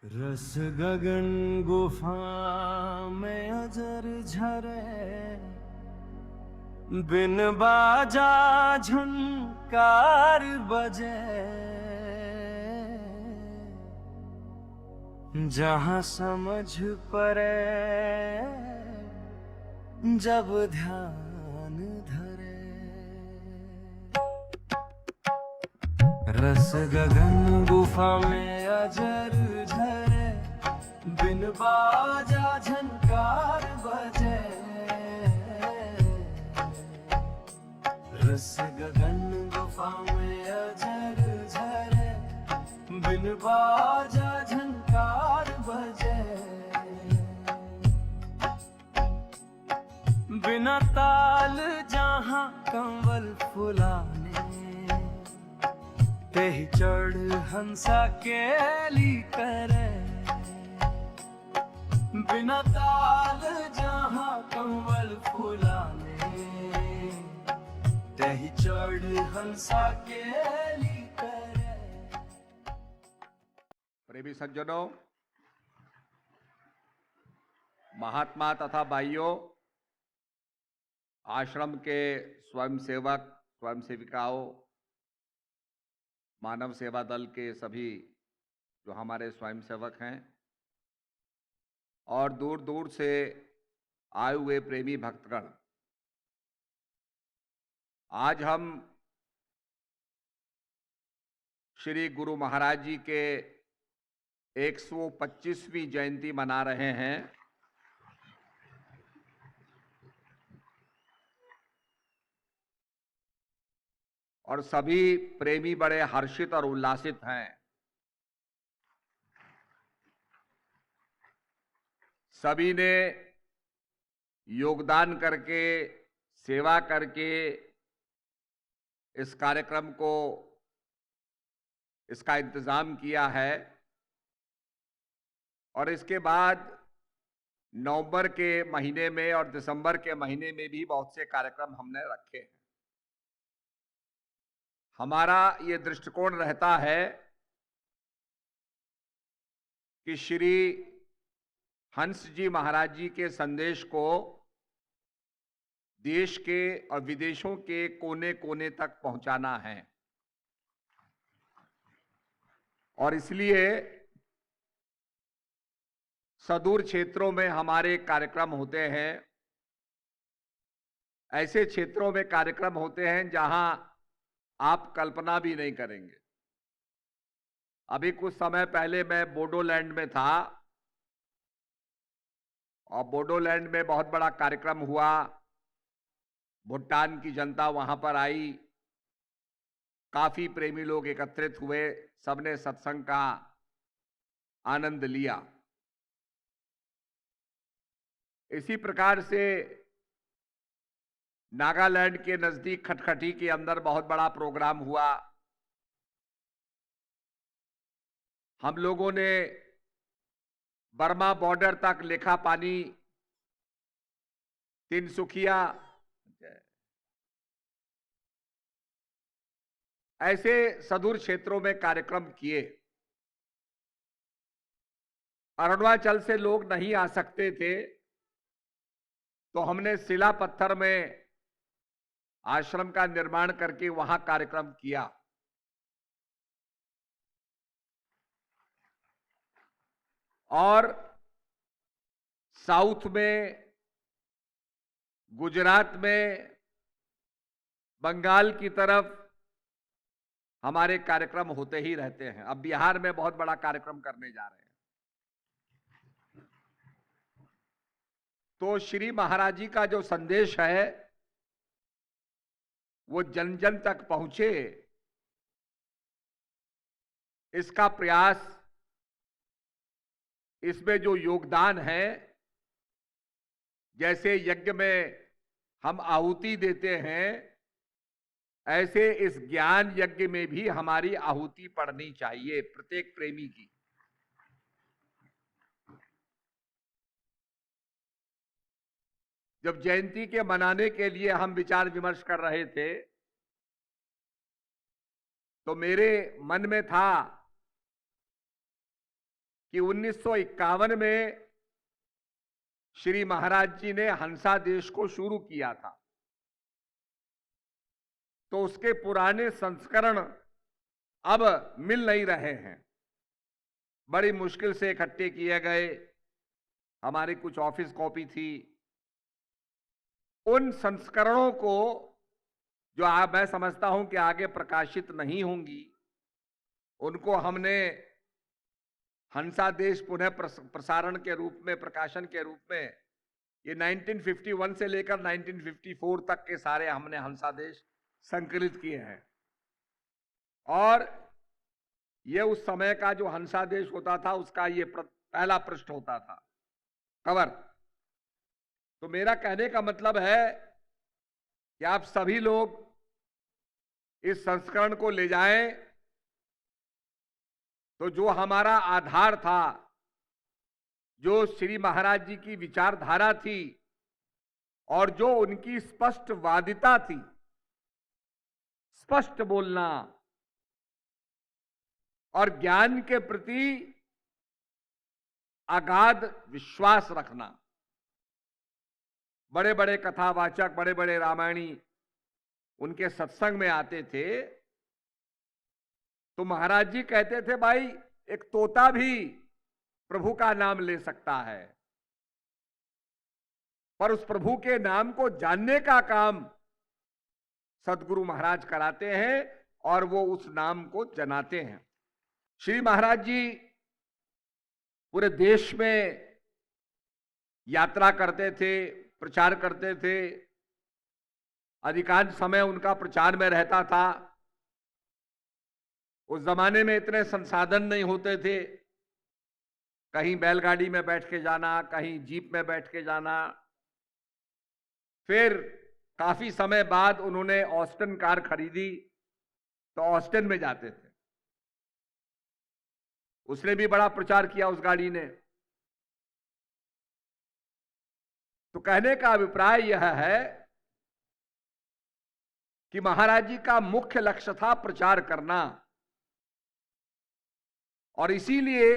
रस गगन गुफा में अजर झरे, बिन बाजा झंकार बजे, जहां समझ परे जब ध्यान धरे। रस गगन गुफा में अजर झरे, बिन बाजा झनकार बजे, रस गगन गुफा में अजर झरे, बिन बाजा झनकार बजे, बिना ताल जहां कंवल फुलाने, ते ही चढ़ हंसा केली करे, बिना ताल जहां कंवल फुलाने, ते ही चढ़ हंसा केली करे। प्रेमी सज्जनों, महात्मा तथा भाइयों, आश्रम के स्वयंसेवक, स्वयंसेविकाओं, मानव सेवा दल के सभी जो हमारे स्वयंसेवक हैं और दूर दूर से आए हुए प्रेमी भक्तगण, आज हम श्री गुरु महाराज जी के 125वीं जयंती मना रहे हैं। और सभी प्रेमी बड़े हर्षित और उल्लासित हैं। सभी ने योगदान करके, सेवा करके इस कार्यक्रम को, इसका इंतजाम किया है। और इसके बाद नवंबर के महीने में और दिसंबर के महीने में भी बहुत से कार्यक्रम हमने रखे हैं। हमारा ये दृष्टिकोण रहता है कि श्री हंस जी महाराज जी के संदेश को देश के और विदेशों के कोने कोने तक पहुंचाना है। और इसलिए सुदूर क्षेत्रों में हमारे कार्यक्रम होते हैं। ऐसे क्षेत्रों में कार्यक्रम होते हैं जहां आप कल्पना भी नहीं करेंगे। अभी कुछ समय पहले मैं बोडोलैंड में था और बोडोलैंड में बहुत बड़ा कार्यक्रम हुआ। भूटान की जनता वहां पर आई, काफी प्रेमी लोग एकत्रित हुए, सबने सत्संग का आनंद लिया। इसी प्रकार से नागालैंड के नजदीक खटखटी के अंदर बहुत बड़ा प्रोग्राम हुआ। हम लोगों ने बर्मा बॉर्डर तक लेखा पानी, तिनसुकिया, ऐसे सुदूर क्षेत्रों में कार्यक्रम किए। अरुणाचल से लोग नहीं आ सकते थे तो हमने शिला पत्थर में आश्रम का निर्माण करके वहां कार्यक्रम किया। और साउथ में, गुजरात में, बंगाल की तरफ हमारे कार्यक्रम होते ही रहते हैं। अब बिहार में बहुत बड़ा कार्यक्रम करने जा रहे हैं। तो श्री महाराज जी का जो संदेश है वो जन जन तक पहुंचे, इसका प्रयास, इसमें जो योगदान है, जैसे यज्ञ में हम आहुति देते हैं, ऐसे इस ज्ञान यज्ञ में भी हमारी आहुति पड़नी चाहिए प्रत्येक प्रेमी की। जब जयंती के मनाने के लिए हम विचार विमर्श कर रहे थे तो मेरे मन में था कि 1951 में श्री महाराज जी ने हंसा देश को शुरू किया था, तो उसके पुराने संस्करण अब मिल नहीं रहे हैं। बड़ी मुश्किल से इकट्ठे किए गए, हमारी कुछ ऑफिस कॉपी थी। उन संस्करणों को जो मैं समझता हूं कि आगे प्रकाशित नहीं होंगी, उनको हमने हंसा देश पुनः प्रसारण के रूप में, प्रकाशन के रूप में, ये 1951 से लेकर 1954 तक के सारे हमने हंसा देश संकलित किए हैं। और ये उस समय का जो हंसा देश होता था उसका ये पहला पृष्ठ होता था, कवर। तो मेरा कहने का मतलब है कि आप सभी लोग इस संस्करण को ले जाएं, तो जो हमारा आधार था, जो श्री महाराज जी की विचारधारा थी और जो उनकी स्पष्टवादिता थी, स्पष्ट बोलना और ज्ञान के प्रति अगाध विश्वास रखना। बड़े बड़े कथावाचक, बड़े बड़े रामायणी उनके सत्संग में आते थे, तो महाराज जी कहते थे, भाई एक तोता भी प्रभु का नाम ले सकता है, पर उस प्रभु के नाम को जानने का काम सदगुरु महाराज कराते हैं और वो उस नाम को जनाते हैं। श्री महाराज जी पूरे देश में यात्रा करते थे, प्रचार करते थे। अधिकांश समय उनका प्रचार में रहता था। उस जमाने में इतने संसाधन नहीं होते थे, कहीं बैलगाड़ी में बैठ के जाना, कहीं जीप में बैठ के जाना। फिर काफी समय बाद उन्होंने ऑस्टन कार खरीदी, तो ऑस्टन में जाते थे। उसने भी बड़ा प्रचार किया उस गाड़ी ने। तो कहने का अभिप्राय यह है कि महाराज जी का मुख्य लक्ष्य था प्रचार करना, और इसीलिए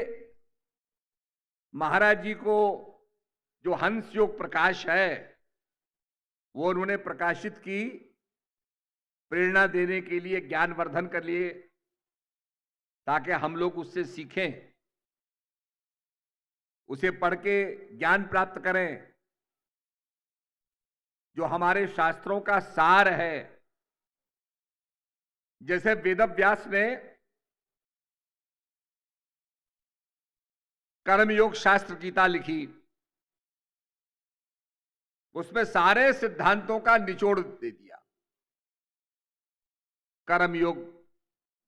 महाराज जी को जो हंस योग प्रकाश है वो उन्होंने प्रकाशित की, प्रेरणा देने के लिए, ज्ञानवर्धन के लिए, ताकि हम लोग उससे सीखें, उसे पढ़ के ज्ञान प्राप्त करें। जो हमारे शास्त्रों का सार है, जैसे वेदव्यास ने कर्मयोग शास्त्र गीता लिखी, उसमें सारे सिद्धांतों का निचोड़ दे दिया। कर्म योग,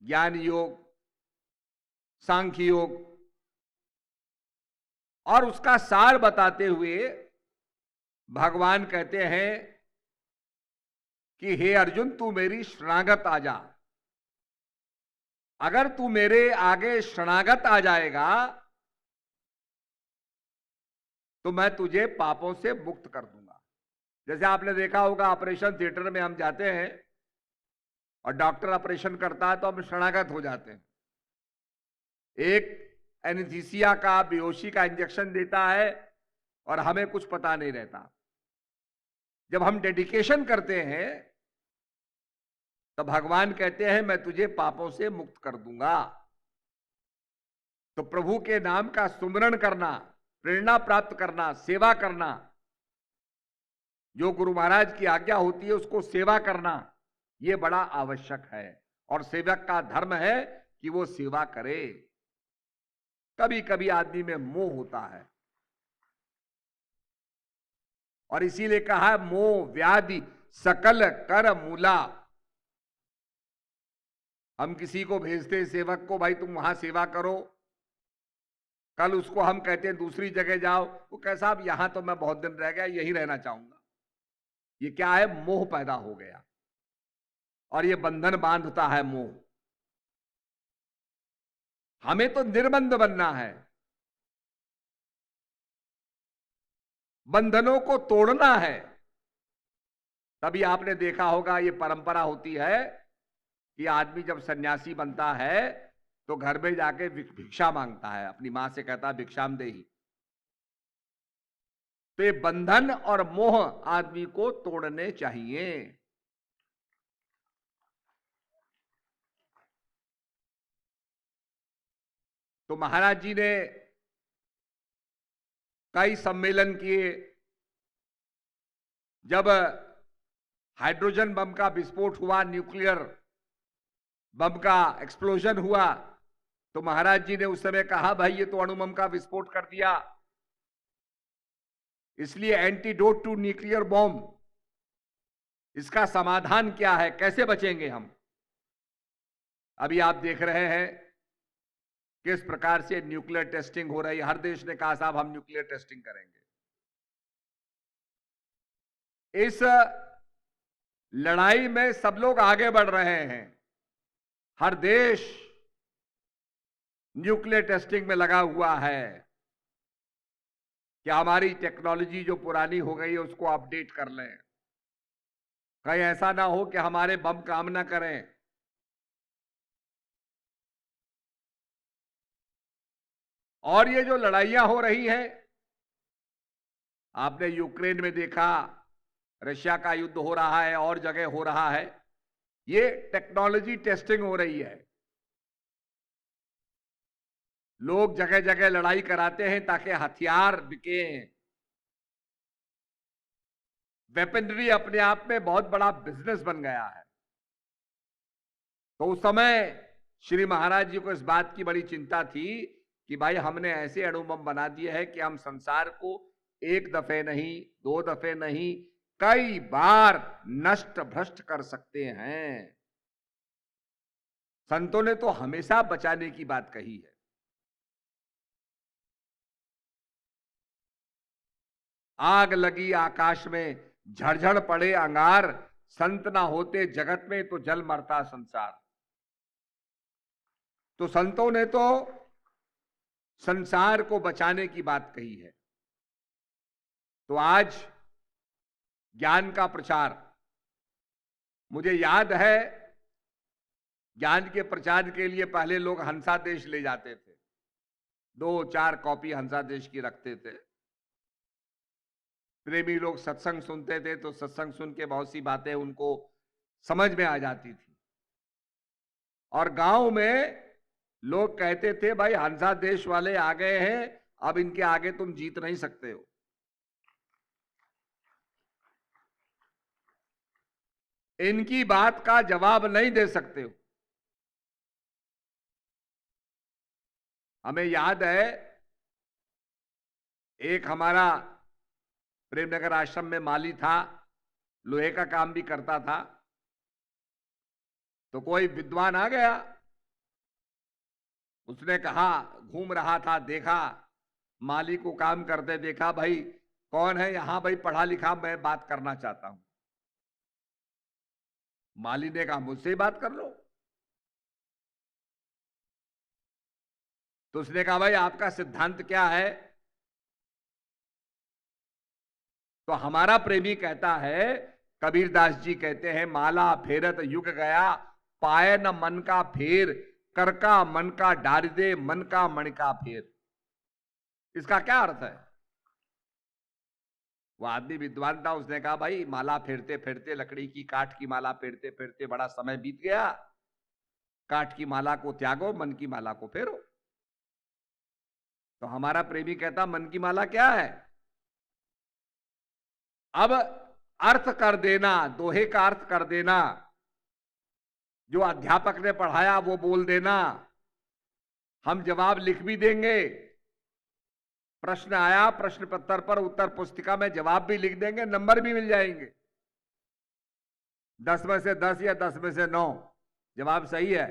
ज्ञान योग, सांख्य योग, और उसका सार बताते हुए भगवान कहते हैं कि हे अर्जुन, तू मेरी शरणागत आ जा। अगर तू मेरे आगे शरणागत आ जाएगा तो मैं तुझे पापों से मुक्त कर दूंगा। जैसे आपने देखा होगा, ऑपरेशन थिएटर में हम जाते हैं और डॉक्टर ऑपरेशन करता है तो हम शरणागत हो जाते हैं। एक एनेस्थीसिया का, बेहोशी का इंजेक्शन देता है और हमें कुछ पता नहीं रहता। जब हम डेडिकेशन करते हैं तो भगवान कहते हैं मैं तुझे पापों से मुक्त कर दूंगा। तो प्रभु के नाम का सुमिरन करना, प्रेरणा प्राप्त करना, सेवा करना, जो गुरु महाराज की आज्ञा होती है उसको सेवा करना, यह बड़ा आवश्यक है। और सेवक का धर्म है कि वो सेवा करे। कभी कभी आदमी में मोह होता है, और इसीलिए कहा है मोह व्याधि सकल कर मूला। हम किसी को भेजते सेवक को, भाई तुम वहां सेवा करो, कल उसको हम कहते हैं दूसरी जगह जाओ, वो कैसा, अब यहां तो मैं बहुत दिन रह गया, यहीं रहना चाहूंगा। ये क्या है? मोह पैदा हो गया, और ये बंधन बांधता है मोह। हमें तो निर्बंध बनना है, बंधनों को तोड़ना है। तभी आपने देखा होगा ये परंपरा होती है कि आदमी जब सन्यासी बनता है तो घर में जाके भिक्षा मांगता है, अपनी मां से कहता है भिक्षाम देही। तो ये बंधन और मोह आदमी को तोड़ने चाहिए। तो महाराज जी ने कई सम्मेलन किए। जब हाइड्रोजन बम का विस्फोट हुआ, न्यूक्लियर बम का एक्सप्लोजन हुआ, तो महाराज जी ने उस समय कहा भाई ये तो अणु बम का विस्फोट कर दिया, इसलिए एंटीडोट टू न्यूक्लियर बॉम्ब, इसका समाधान क्या है, कैसे बचेंगे हम। अभी आप देख रहे हैं किस प्रकार से न्यूक्लियर टेस्टिंग हो रही है। हर देश ने कहा साहब हम न्यूक्लियर टेस्टिंग करेंगे। इस लड़ाई में सब लोग आगे बढ़ रहे हैं। हर देश न्यूक्लियर टेस्टिंग में लगा हुआ है कि हमारी टेक्नोलॉजी जो पुरानी हो गई है उसको अपडेट कर लें, कहीं ऐसा ना हो कि हमारे बम काम ना करें। और ये जो लड़ाइयां हो रही हैं, आपने यूक्रेन में देखा, रशिया का युद्ध हो रहा है, और जगह हो रहा है, ये टेक्नोलॉजी टेस्टिंग हो रही है। लोग जगह जगह लड़ाई कराते हैं ताकि हथियार बिके। वेपनरी अपने आप में बहुत बड़ा बिजनेस बन गया है। तो उस समय श्री महाराज जी को इस बात की बड़ी चिंता थी कि भाई हमने ऐसे अणु बम बना दिए हैं कि हम संसार को एक दफे नहीं, दो दफे नहीं, कई बार नष्ट भ्रष्ट कर सकते हैं। संतों ने तो हमेशा बचाने की बात कही है। आग लगी आकाश में, झड़झड़ पड़े अंगार, संत ना होते जगत में तो जल मरता संसार। तो संतों ने तो संसार को बचाने की बात कही है। तो आज ज्ञान का प्रचार, मुझे याद है ज्ञान के प्रचार के लिए पहले लोग हंसादेश ले जाते थे, 2-4 कॉपी हंसादेश की रखते थे। प्रेमी लोग सत्संग सुनते थे तो सत्संग सुन के बहुत सी बातें उनको समझ में आ जाती थी। और गांव में लोग कहते थे भाई हंसा देश वाले आ गए हैं, अब इनके आगे तुम जीत नहीं सकते हो। इनकी बात का जवाब नहीं दे सकते हो। हमें याद है एक हमारा प्रेमनगर आश्रम में माली था, लोहे का काम भी करता था। तो कोई विद्वान आ गया, उसने कहा, घूम रहा था, देखा माली को काम करते देखा, भाई कौन है यहां, भाई पढ़ा लिखा, मैं बात करना चाहता हूं। माली ने कहा मुझसे ही बात कर लो। तो उसने कहा भाई आपका सिद्धांत क्या है। तो हमारा प्रेमी कहता है, कबीरदास जी कहते हैं, माला फेरत युग गया, पाए न मन का फेर, कर का मन का डार दे, मन का मन का फेर। इसका क्या अर्थ है। वो आदमी विद्वान था, उसने कहा भाई माला फेरते फेरते, लकड़ी की काठ की माला फेरते फेरते बड़ा समय बीत गया, काठ की माला को त्यागो, मन की माला को फेरो। तो हमारा प्रेमी कहता मन की माला क्या है। अब अर्थ कर देना, दोहे का अर्थ कर देना, जो अध्यापक ने पढ़ाया वो बोल देना, हम जवाब लिख भी देंगे, प्रश्न आया प्रश्न पत्र पर उत्तर पुस्तिका में जवाब भी लिख देंगे, नंबर भी मिल जाएंगे, 10 में से 10 या 10 में से 9 जवाब सही है।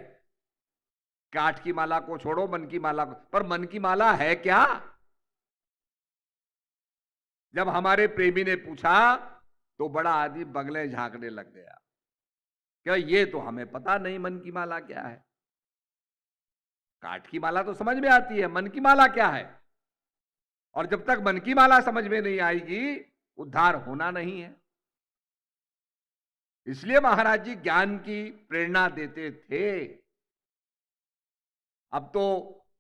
काठ की माला को छोड़ो, मन की माला को। पर मन की माला है क्या। जब हमारे प्रेमी ने पूछा तो बड़ा आदमी बगले झांकने लग गया, क्या ये तो हमें पता नहीं मन की माला क्या है। काठ की माला तो समझ में आती है, मन की माला क्या है। और जब तक मन की माला समझ में नहीं आएगी उद्धार होना नहीं है। इसलिए महाराज जी ज्ञान की प्रेरणा देते थे। अब तो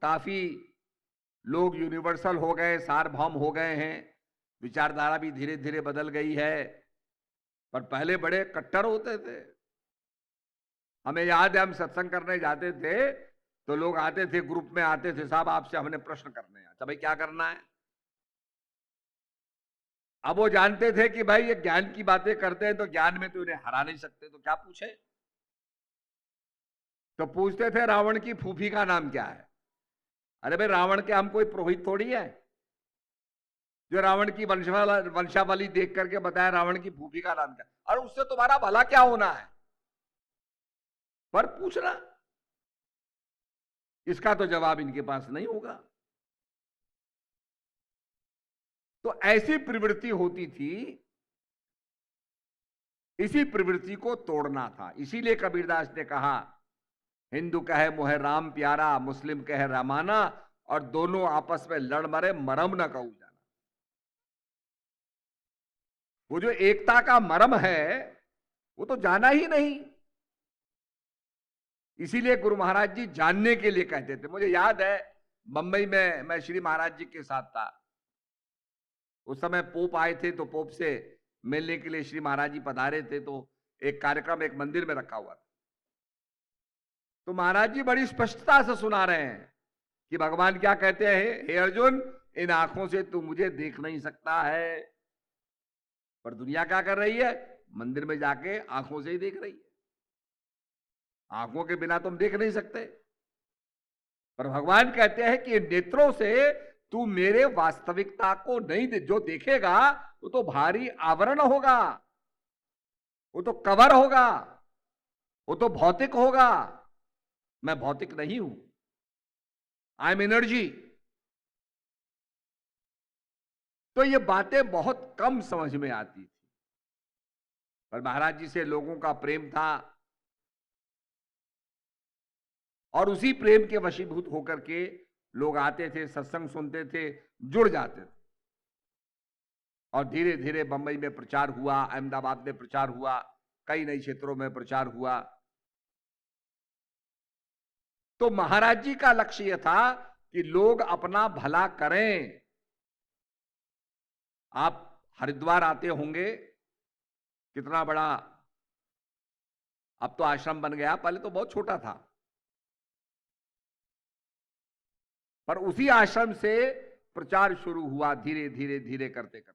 काफी लोग यूनिवर्सल हो गए, सार्वभौम हो गए हैं, विचारधारा भी धीरे धीरे बदल गई है, पर पहले बड़े कट्टर होते थे। हमें याद है, हम सत्संग करने जाते थे तो लोग आते थे, ग्रुप में आते थे, साहब आपसे हमने प्रश्न करने हैं। अच्छा भाई क्या करना है? अब वो जानते थे कि भाई ये ज्ञान की बातें करते हैं तो ज्ञान में तो इन्हें हरा नहीं सकते, तो क्या पूछे? तो पूछते थे रावण की फूफी का नाम क्या है। अरे भाई रावण के हम कोई पुरोहित थोड़ी है जो रावण की वंशावली देख करके बताया रावण की फूफी का नाम क्या, और उससे तुम्हारा भला क्या होना है? पर पूछना, इसका तो जवाब इनके पास नहीं होगा। तो ऐसी प्रवृत्ति होती थी, इसी प्रवृत्ति को तोड़ना था। इसीलिए कबीरदास ने कहा, हिंदू कहे मोहे राम प्यारा, मुस्लिम कहे रामाना, और दोनों आपस में लड़ मरे मरम न कहू जाना। वो जो एकता का मरम है वो तो जाना ही नहीं। इसीलिए गुरु महाराज जी जानने के लिए कहते थे। मुझे याद है बंबई में मैं श्री महाराज जी के साथ था, उस समय पोप आए थे, तो पोप से मिलने के लिए श्री महाराज जी पधारे थे, तो एक कार्यक्रम एक मंदिर में रखा हुआ था। तो महाराज जी बड़ी स्पष्टता से सुना रहे हैं कि भगवान क्या कहते हैं, हे अर्जुन, इन आंखों से तू मुझे देख नहीं सकता है, पर दुनिया क्या कर रही है, मंदिर में जाके आंखों से ही देख रही है। आंखों के बिना तुम देख नहीं सकते, पर भगवान कहते हैं कि नेत्रों से तू मेरे वास्तविकता को नहीं जो देखेगा वो तो भारी आवरण होगा, वो तो कवर होगा, वो तो भौतिक होगा। मैं भौतिक नहीं हूं, आई एम एनर्जी। तो ये बातें बहुत कम समझ में आती थी, पर महाराज जी से लोगों का प्रेम था, और उसी प्रेम के वशीभूत होकर के लोग आते थे, सत्संग सुनते थे, जुड़ जाते थे। और धीरे धीरे बंबई में प्रचार हुआ, अहमदाबाद में प्रचार हुआ, कई नए क्षेत्रों में प्रचार हुआ। तो महाराज जी का लक्ष्य यह था कि लोग अपना भला करें। आप हरिद्वार आते होंगे, कितना बड़ा अब तो आश्रम बन गया, पहले तो बहुत छोटा था, पर उसी आश्रम से प्रचार शुरू हुआ धीरे धीरे धीरे करते करते।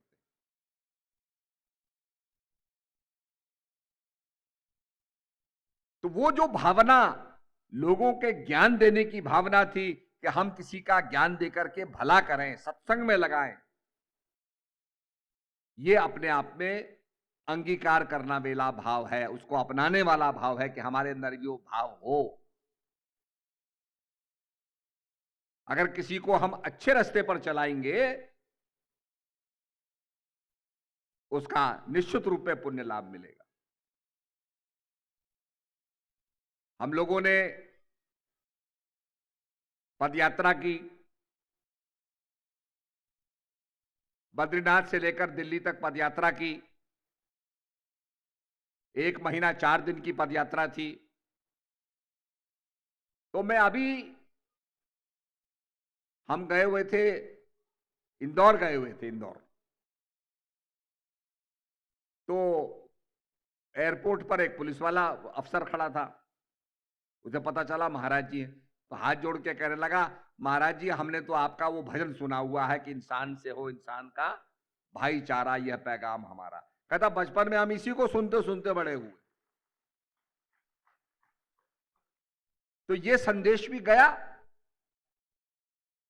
तो वो जो भावना, लोगों के ज्ञान देने की भावना थी कि हम किसी का ज्ञान देकर के भला करें, सत्संग में लगाएं, ये अपने आप में अंगीकार करना वाला भाव है, उसको अपनाने वाला भाव है कि हमारे अंदर यो भाव हो। अगर किसी को हम अच्छे रास्ते पर चलाएंगे, उसका निश्चित रूप में पुण्य लाभ मिलेगा। हम लोगों ने पदयात्रा की, बद्रीनाथ से लेकर दिल्ली तक पदयात्रा की, 1 महीना 4 दिन की पदयात्रा थी। तो मैं अभी, हम गए हुए थे इंदौर, गए हुए थे इंदौर। तो एयरपोर्ट पर एक पुलिस वाला अफसर खड़ा था, उसे पता चला महाराज जी हैं, तो हाथ जोड़ के कहने लगा, महाराज जी हमने तो आपका वो भजन सुना हुआ है कि इंसान से हो इंसान का भाईचारा, यह पैगाम हमारा। कहता बचपन में हम इसी को सुनते सुनते बड़े हुए। तो ये संदेश भी गया।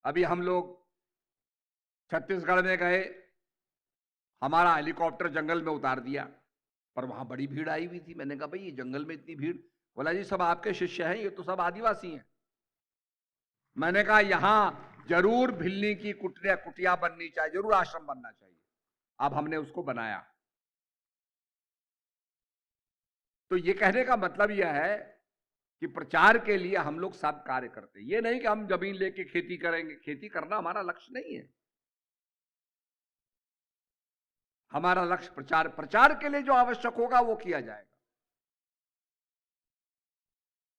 अभी हम लोग छत्तीसगढ़ में गए, हमारा हेलीकॉप्टर जंगल में उतार दिया, पर वहां बड़ी भीड़ आई हुई थी। मैंने कहा भाई ये जंगल में इतनी भीड़? बोला जी सब आपके शिष्य हैं, ये तो सब आदिवासी हैं। मैंने कहा यहां जरूर भिल्ली की कुटिया बननी चाहिए, जरूर आश्रम बनना चाहिए। अब हमने उसको बनाया। तो ये कहने का मतलब यह है कि प्रचार के लिए हम लोग सब कार्य करते हैं। ये नहीं कि हम जमीन लेके खेती करेंगे, खेती करना हमारा लक्ष्य नहीं है। हमारा लक्ष्य प्रचार के लिए जो आवश्यक होगा वो किया जाएगा।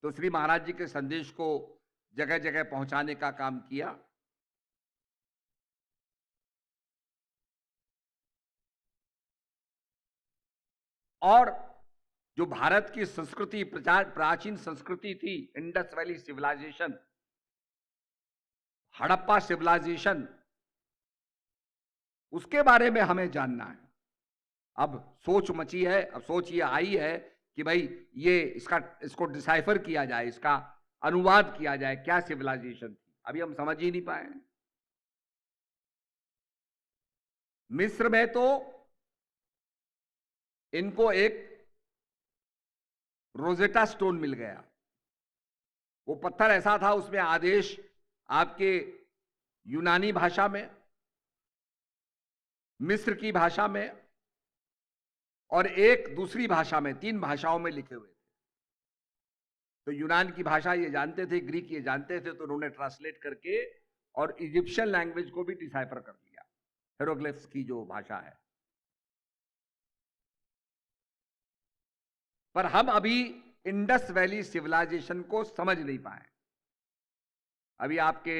तो श्री महाराज जी के संदेश को जगह जगह पहुंचाने का काम किया। और जो भारत की संस्कृति, प्राचीन संस्कृति थी, Indus valley civilization, Harappa civilization, उसके बारे में हमें जानना है। अब सोच मची है, अब सोच ये आई है कि भाई ये इसको डिसाइफर किया जाए, इसका अनुवाद किया जाए, क्या सिविलाइजेशन थी। अभी हम समझ ही नहीं पाए। मिस्र में तो इनको एक रोजेटा स्टोन मिल गया। वो पत्थर ऐसा था, उसमें आदेश आपके यूनानी भाषा में, मिस्र की भाषा में और एक दूसरी भाषा में, 3 भाषाओं में लिखे हुए थे। तो यूनान की भाषा ये जानते थे, ग्रीक ये जानते थे, तो उन्होंने ट्रांसलेट करके और इजिप्शियन लैंग्वेज को भी डिसाइफर कर लिया, हेरोग्लिफ्स की जो भाषा है। पर हम अभी इंडस वैली सिविलाइजेशन को समझ नहीं पाए। अभी आपके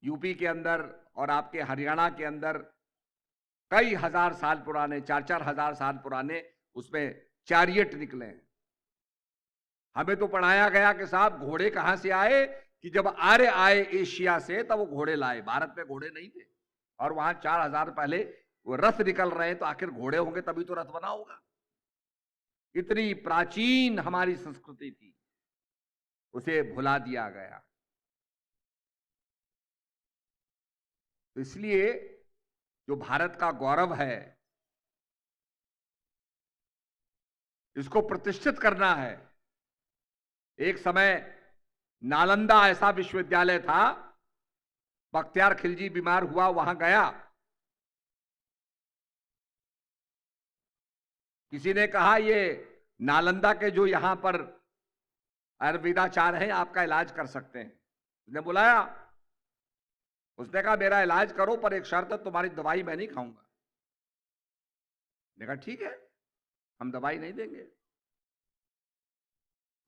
यूपी के अंदर और आपके हरियाणा के अंदर कई हजार साल पुराने, 4-4 हजार साल पुराने उसमें चैरियट निकले हैं। हमें तो पढ़ाया गया कि साहब घोड़े कहां से आए, कि जब आर्य आए एशिया से तब वो घोड़े लाए, भारत में घोड़े नहीं थे। और वहां 4000 पहले वो रथ निकल रहे हैं, तो आखिर घोड़े होंगे तभी तो रथ बना होगा। इतनी प्राचीन हमारी संस्कृति थी, उसे भुला दिया गया। तो इसलिए जो भारत का गौरव है, इसको प्रतिष्ठित करना है। एक समय नालंदा ऐसा विश्वविद्यालय था, बख्तियार खिलजी बीमार हुआ, वहां गया, किसी ने कहा ये नालंदा के जो यहां पर आयुर्वेदाचार्य हैं आपका इलाज कर सकते हैं। उसने बुलाया, उसने कहा मेरा इलाज करो पर एक शर्त है, तुम्हारी दवाई मैं नहीं खाऊंगा। मैंने कहा ठीक है, हम दवाई नहीं देंगे,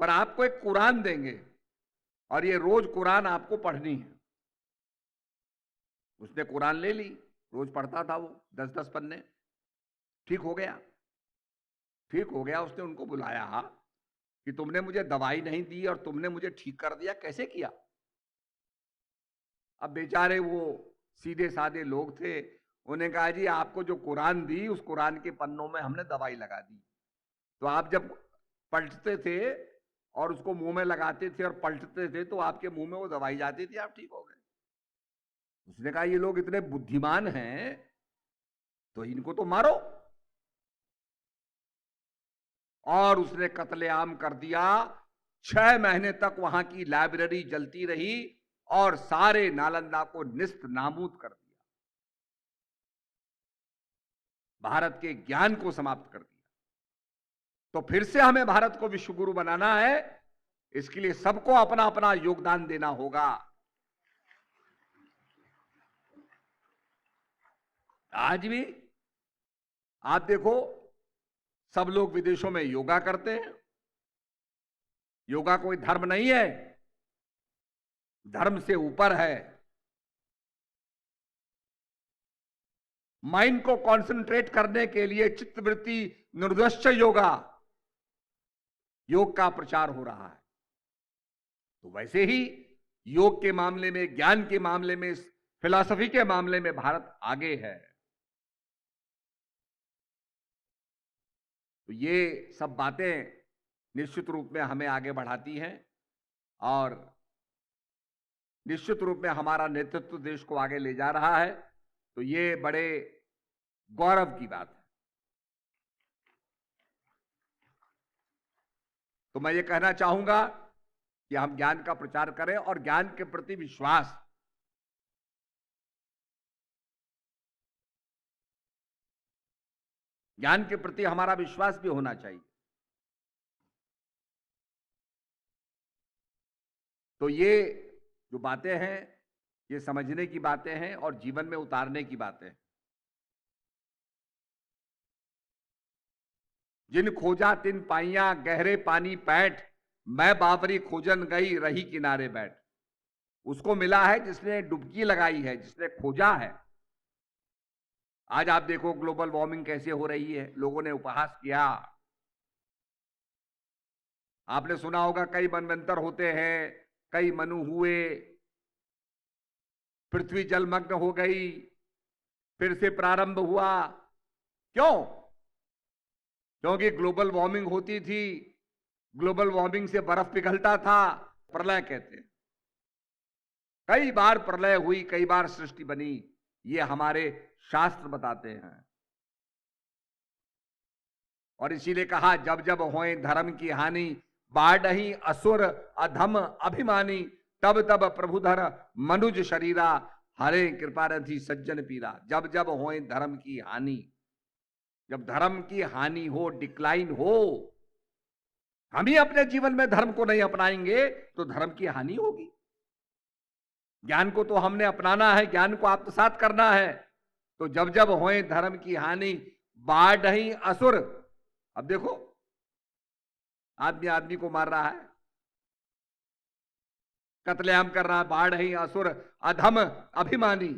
पर आपको एक कुरान देंगे और ये रोज कुरान आपको पढ़नी है। उसने कुरान ले ली, रोज पढ़ता था वो 10-10 पन्ने। ठीक हो गया, ठीक हो गया। उसने उनको बुलाया कि तुमने मुझे दवाई नहीं दी और तुमने मुझे ठीक कर दिया, कैसे किया? अब बेचारे वो सीधे साधे लोग थे, उन्हें कहा जी आपको जो कुरान दी उस कुरान के पन्नों में हमने दवाई लगा दी। तो आप जब पलटते थे और उसको मुंह में लगाते थे और पलटते थे तो आपके मुंह में वो दवाई जाती थी, आप ठीक हो गए। उसने कहा ये लोग इतने बुद्धिमान हैं तो इनको तो मारो। और उसने कत्लेआम कर दिया। 6 महीने तक वहां की लाइब्रेरी जलती रही और सारे नालंदा को निस्त नाबूद कर दिया, भारत के ज्ञान को समाप्त कर दिया। तो फिर से हमें भारत को विश्व गुरु बनाना है, इसके लिए सबको अपना अपना योगदान देना होगा। आज भी आप देखो, सब लोग विदेशों में योगा करते हैं। योगा कोई धर्म नहीं है, धर्म से ऊपर है। माइंड को कंसंट्रेट करने के लिए चित्तवृत्ति निर्दोष योगा, योग का प्रचार हो रहा है। तो वैसे ही योग के मामले में, ज्ञान के मामले में, फिलॉसफी के मामले में भारत आगे है। तो ये सब बातें निश्चित रूप में हमें आगे बढ़ाती हैं और निश्चित रूप में हमारा नेतृत्व देश को आगे ले जा रहा है। तो ये बड़े गौरव की बात है। तो मैं ये कहना चाहूंगा कि हम ज्ञान का प्रचार करें और ज्ञान के प्रति विश्वास, ज्ञान के प्रति हमारा विश्वास भी होना चाहिए। तो ये जो बातें हैं, ये समझने की बातें हैं और जीवन में उतारने की बातें हैं। जिन खोजा तिन पाइया, गहरे पानी पैठ, मैं बाबरी खोजन गई रही किनारे बैठ। उसको मिला है जिसने डुबकी लगाई है, जिसने खोजा है। आज आप देखो ग्लोबल वार्मिंग कैसे हो रही है, लोगों ने उपहास किया। आपने सुना होगा कई मनवंतर होते हैं, कई मनु हुए, पृथ्वी जलमग्न हो गई, फिर से प्रारंभ हुआ। क्यों? क्योंकि ग्लोबल वार्मिंग होती थी, ग्लोबल वार्मिंग से बर्फ पिघलता था, प्रलय कहते हैं। कई बार प्रलय हुई, कई बार सृष्टि बनी, ये हमारे शास्त्र बताते हैं। और इसीलिए कहा जब जब होए धर्म की हानि, बाढ़ही असुर अधम अभिमानी, तब तब प्रभुधर मनुज शरीरा, हरे कृपा रथी सज्जन पीरा। जब जब होए धर्म की हानि, जब धर्म की हानि हो, डिक्लाइन हो, हम ही अपने जीवन में धर्म को नहीं अपनाएंगे तो धर्म की हानि होगी। ज्ञान को तो हमने अपनाना है, ज्ञान को आत्मसात करना है। तो जब जब होए धर्म की हानि, बाढ़ही असुर। अब देखो आदमी आदमी को मार रहा है, कत्लेआम कर रहा है, बाढ़ही असुर अधम अभिमानी।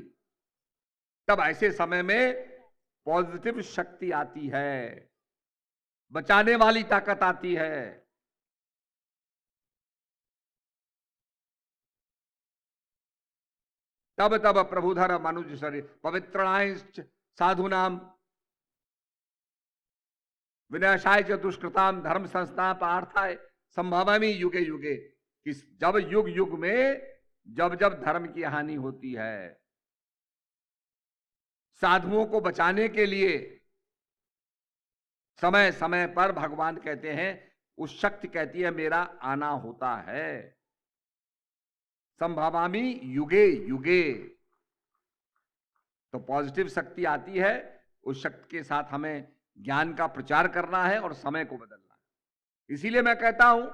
तब ऐसे समय में पॉजिटिव शक्ति आती है, बचाने वाली ताकत आती है। तब तब प्रभुधर मनुज शरीर, पवित्रणाय साधु नाम, विनाशाय च दुष्कृताम, धर्म संस्था पार्थाय संभवामि युगे युगे। कि जब युग युग में जब जब धर्म की हानि होती है, साधुओं को बचाने के लिए समय समय पर भगवान कहते हैं, उस शक्ति कहती है मेरा आना होता है। संभवामि युगे युगे। तो पॉजिटिव शक्ति आती है, उस शक्ति के साथ हमें ज्ञान का प्रचार करना है और समय को बदलना है। इसीलिए मैं कहता हूं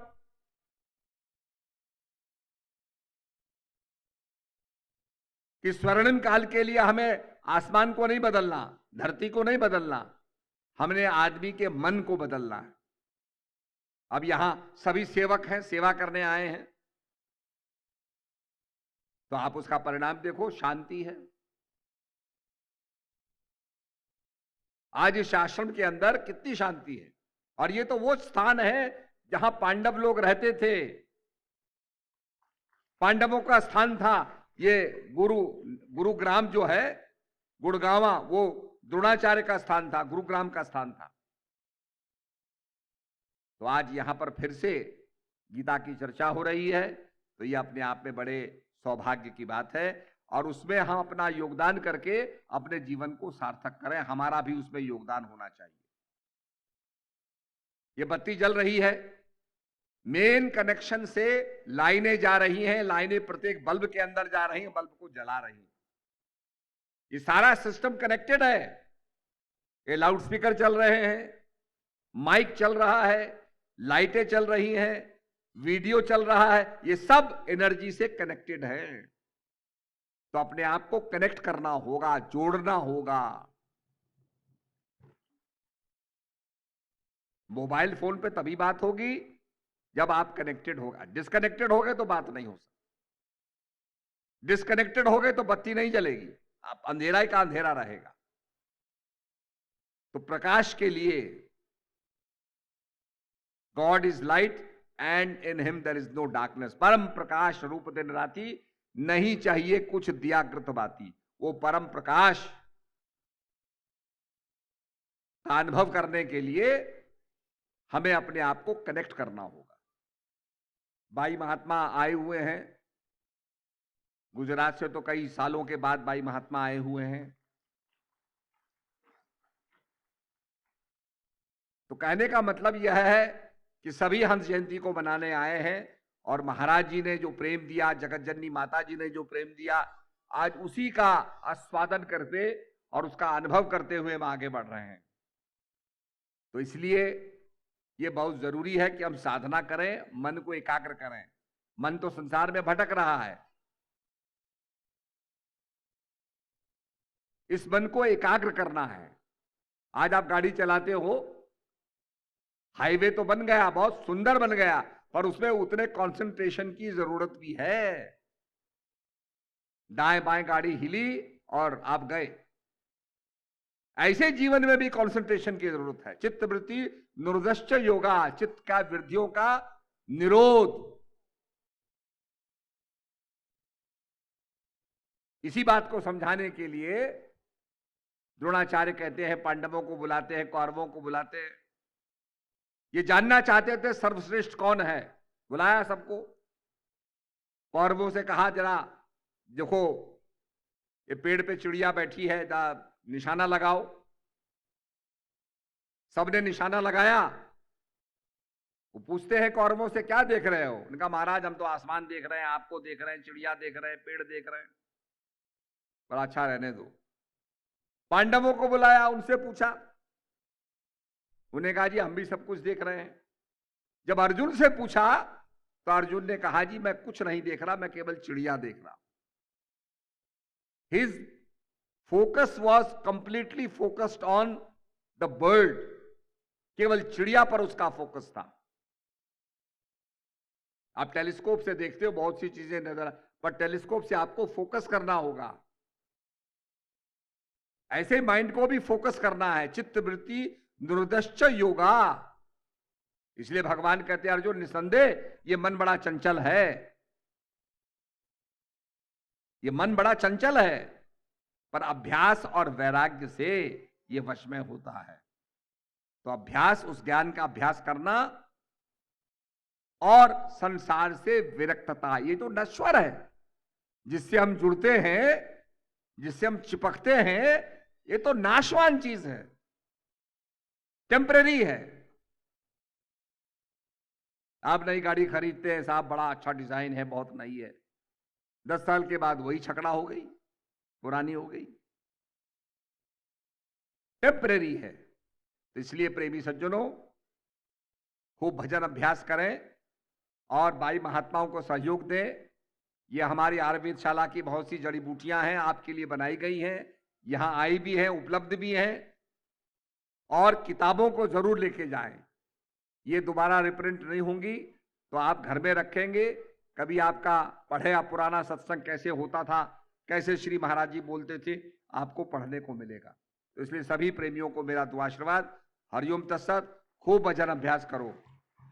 कि स्वर्णिम काल के लिए हमें आसमान को नहीं बदलना, धरती को नहीं बदलना, हमने आदमी के मन को बदलना है। अब यहां सभी सेवक हैं, सेवा करने आए हैं, तो आप उसका परिणाम देखो, शांति है। आज इस आश्रम के अंदर कितनी शांति है। और ये तो वो स्थान है जहां पांडव लोग रहते थे, पांडवों का स्थान था। ये गुरुग्राम जो है, गुड़गावा, वो द्रोणाचार्य का स्थान था, गुरुग्राम का स्थान था। तो आज यहां पर फिर से गीता की चर्चा हो रही है, तो ये अपने आप में बड़े सौभाग्य की बात है। और उसमें हम अपना योगदान करके अपने जीवन को सार्थक करें, हमारा भी उसमें योगदान होना चाहिए। ये बत्ती जल रही है, मेन कनेक्शन से लाइनें जा रही हैं, लाइनें प्रत्येक बल्ब के अंदर जा रही हैं, बल्ब को जला रही हैं। ये सारा सिस्टम कनेक्टेड है। ये लाउडस्पीकर चल रहे हैं, माइक चल रहा है, लाइटें चल रही हैं, वीडियो चल रहा है, ये सब एनर्जी से कनेक्टेड है। तो अपने आप को कनेक्ट करना होगा, जोड़ना होगा। मोबाइल फोन पे तभी बात होगी जब आप कनेक्टेड होगा, डिस्कनेक्टेड हो गए तो बात नहीं हो सकती। डिस्कनेक्टेड हो गए तो बत्ती नहीं जलेगी, आप अंधेरा ही का अंधेरा रहेगा। तो प्रकाश के लिए God is light and in him there is no darkness. परम प्रकाश रूप दिन राती, नहीं चाहिए कुछ दियाकृत बाती। वो परम प्रकाश का अनुभव करने के लिए हमें अपने आप को कनेक्ट करना होगा। बाई महात्मा आए हुए हैं गुजरात से, तो कई सालों के बाद बाई महात्मा आए हुए हैं। तो कहने का मतलब यह है कि सभी हंस जयंती को मनाने आए हैं, और महाराज जी ने जो प्रेम दिया, जगत जननी माता जी ने जो प्रेम दिया, आज उसी का आस्वादन करते और उसका अनुभव करते हुए हम आगे बढ़ रहे हैं। तो इसलिए ये बहुत जरूरी है कि हम साधना करें, मन को एकाग्र करें। मन तो संसार में भटक रहा है, इस मन को एकाग्र करना है। आज आप गाड़ी चलाते हो, हाईवे तो बन गया, बहुत सुंदर बन गया, पर उसमें उतने कंसंट्रेशन की जरूरत भी है। दाएं बाएं गाड़ी हिली और आप गए। ऐसे जीवन में भी कंसंट्रेशन की जरूरत है। चित्त वृत्ति निरोधश्च योगा, चित्त का वृद्धियों का निरोध। इसी बात को समझाने के लिए द्रोणाचार्य कहते हैं, पांडवों को बुलाते हैं, कौरवों को बुलाते हैं। ये जानना चाहते थे सर्वश्रेष्ठ कौन है, बुलाया सबको। कौरवों से कहा जरा देखो ये पेड़ पे चिड़िया बैठी है, निशाना लगाओ। सबने निशाना लगाया। वो पूछते हैं कौरवों से क्या देख रहे हो? उनका महाराज हम तो आसमान देख रहे हैं, आपको देख रहे हैं, चिड़िया देख रहे हैं, पेड़ देख रहे हैं। बड़ा अच्छा, रहने दो। पांडवों को बुलाया, उनसे पूछा। उन्हें कहा जी हम भी सब कुछ देख रहे हैं। जब अर्जुन से पूछा तो अर्जुन ने कहा जी मैं कुछ नहीं देख रहा, मैं केवल चिड़िया देख रहा। His focus was completely focused on the bird. केवल चिड़िया पर उसका फोकस था। आप टेलीस्कोप से देखते हो बहुत सी चीजें नजर, पर टेलीस्कोप से आपको फोकस करना होगा। ऐसे माइंड को भी फोकस करना है। चित्त वृत्ति निरोधश्च योगा। इसलिए भगवान कहते हैं अर्जुन निसंदेह ये मन बड़ा चंचल है, ये मन बड़ा चंचल है, पर अभ्यास और वैराग्य से ये वश में होता है। तो अभ्यास, उस ज्ञान का अभ्यास करना और संसार से विरक्तता, ये जो नश्वर है, जिससे हम जुड़ते हैं, जिससे हम चिपकते हैं, ये तो नाशवान चीज है, टेम्परेरी है। आप नई गाड़ी खरीदते हैं, साहब बड़ा अच्छा डिजाइन है, बहुत नई है, 10 साल के बाद वही छकड़ा हो गई, पुरानी हो गई, टेम्परेरी है। तो इसलिए प्रेमी सज्जनों खूब भजन अभ्यास करें और भाई महात्माओं को सहयोग दें। ये हमारी आयुर्वेदशाला की बहुत सी जड़ी बूटियां हैं, आपके लिए बनाई गई हैं, यहां आई भी हैं, उपलब्ध भी हैं। और किताबों को जरूर लेके जाएं। ये दोबारा रिप्रिंट नहीं होंगी, तो आप घर में रखेंगे। कभी आपका पढ़े आप पुराना सत्संग कैसे होता था, कैसे श्री महाराज जी बोलते थे, आपको पढ़ने को मिलेगा। तो इसलिए सभी प्रेमियों को मेरा दुआशीर्वाद। हरिओम तत्सत। खूब भजन अभ्यास करो।